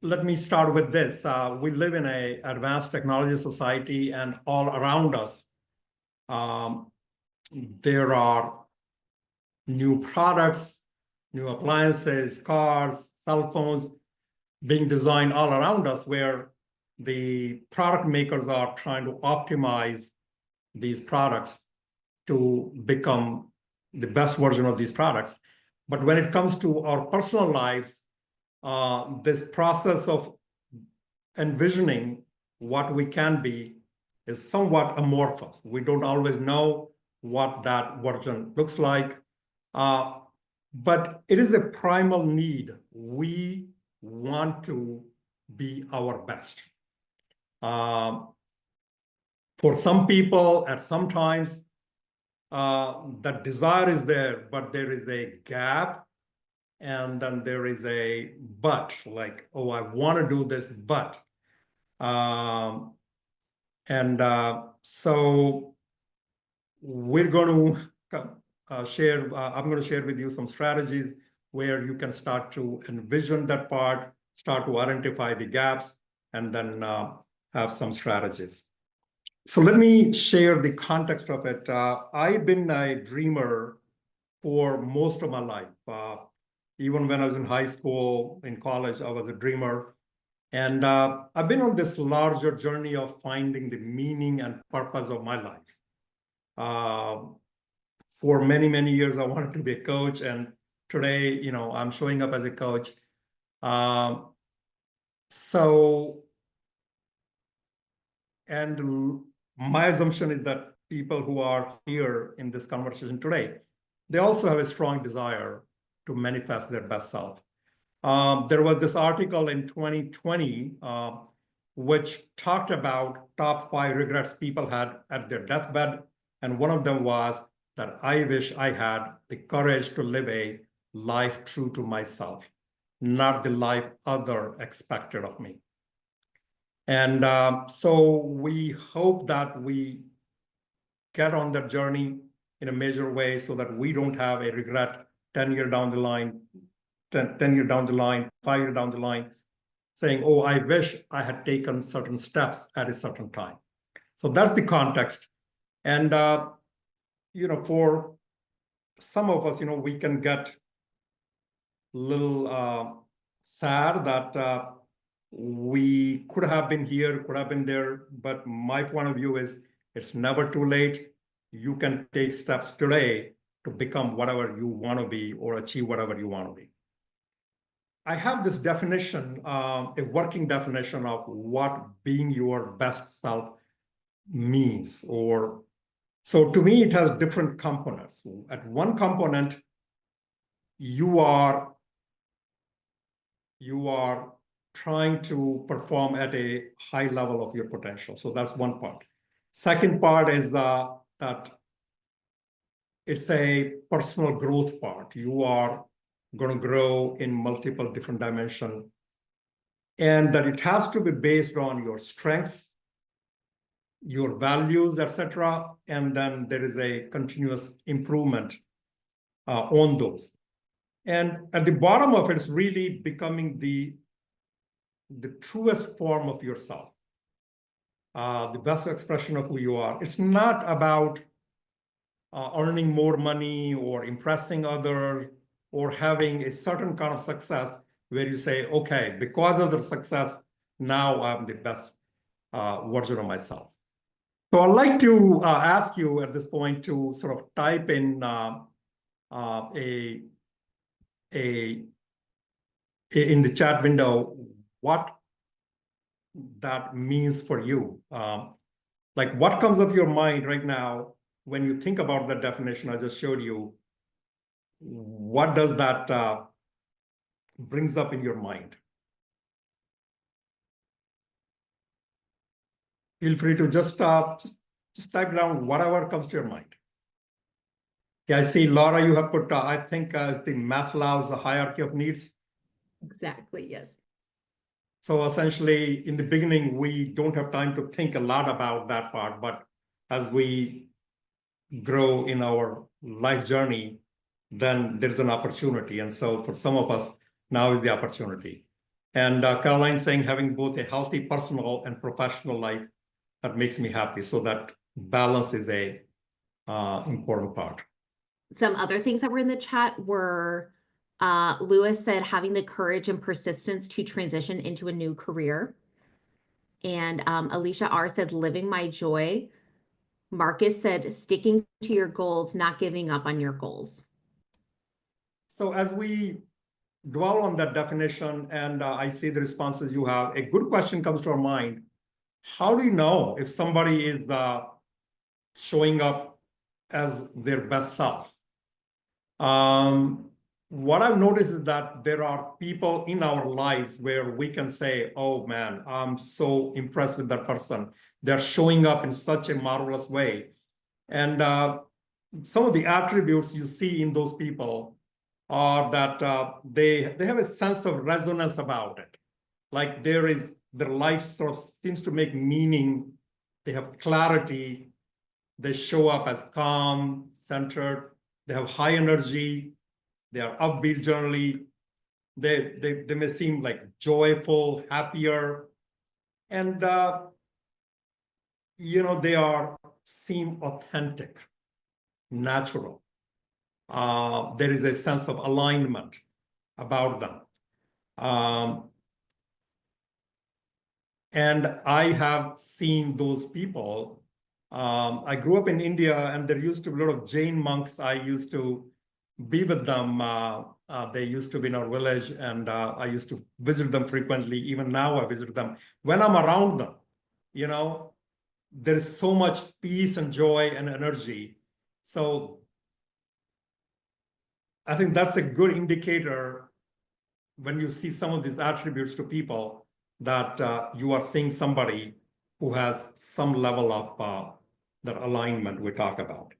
let me start with this. We live in an advanced technology society, and all around us, um, there are new products, new appliances, cars, cell phones being designed all around us, where the product makers are trying to optimize these products to become the best version of these products. But when it comes to our personal lives, this process of envisioning what we can be is somewhat amorphous. We don't always know what that version looks like, but it is a primal need. We want to be our best. For some people, at some times, that desire is there, but there is a gap, and then there is a but, like, oh, I want to do this, but. So we're going to share, I'm going to share with you some strategies where you can start to envision that part, start to identify the gaps, and then have some strategies. So let me share the context of it. I've been a dreamer for most of my life. Even when I was in high school, in college, I was a dreamer. And I've been on this larger journey of finding the meaning and purpose of my life. For many, many years, I wanted to be a coach. And today, I'm showing up as a coach. And my assumption is that people who are here in this conversation today, they also have a strong desire to manifest their best self. There was this article in 2020 which talked about top 5 regrets people had at their deathbed. And one of them was that I wish I had the courage to live a life true to myself, not the life other expected of me. And so we hope that we get on that journey in a major way so that we don't have a regret 10 years down the line, 10 years down the line, 5 years down the line, saying, oh, I wish I had taken certain steps at a certain time. So that's the context. And, for some of us, we can get a little sad that we could have been here, could have been there. But my point of view is it's never too late. You can take steps today to become whatever you want to be or achieve whatever you want to be. I have this definition, a working definition of what being your best self means. So to me, it has different components. At one component, you are trying to perform at a high level of your potential. So that's one part. Second part is that it's a personal growth part. You are going to grow in multiple different dimensions, and that it has to be based on your strengths, your values, etc. And then there is a continuous improvement on those. And at the bottom of it is really becoming the truest form of yourself, the best expression of who you are. It's not about earning more money or impressing others or having a certain kind of success where you say, okay, because of the success, now I'm the best version of myself. So I'd like to ask you at this point to sort of type in in the chat window what that means for you. Like what comes up your mind right now when you think about the definition I just showed you? What does that brings up in your mind? Feel free to just type down whatever comes to your mind. Yeah, I see, Laura, you have put, I think, as the Maslow's hierarchy of needs. Exactly, yes. So essentially, in the beginning, we don't have time to think a lot about that part, but as we grow in our life journey, then there's an opportunity. And so for some of us, now is the opportunity. And Caroline saying having both a healthy personal and professional life, that makes me happy. So that balance is a important part. Some other things that were in the chat were, Lewis said having the courage and persistence to transition into a new career. And Alicia R said living my joy. Marcus said sticking to your goals, not giving up on your goals. So as we dwell on that definition and I see the responses you have, a good question comes to our mind. How do you know if somebody is showing up as their best self? What I've noticed is that there are people in our lives where we can say, oh man, I'm so impressed with that person. They're showing up in such a marvelous way. And some of the attributes you see in those people are that they have a sense of resonance about it. Like their life sort of seems to make meaning. They have clarity. They show up as calm, centered. They have high energy. They are upbeat generally. They may seem like joyful, happier. And, they seem authentic, natural. There is a sense of alignment about them. And I have seen those people. I grew up in India, and there used to be a lot of Jain monks. I used to be with them. They used to be in our village, and I used to visit them frequently. Even now, I visit them. When I'm around them, there is so much peace and joy and energy. So I think that's a good indicator when you see some of these attributes to people that you are seeing somebody who has some level of that alignment we talk about.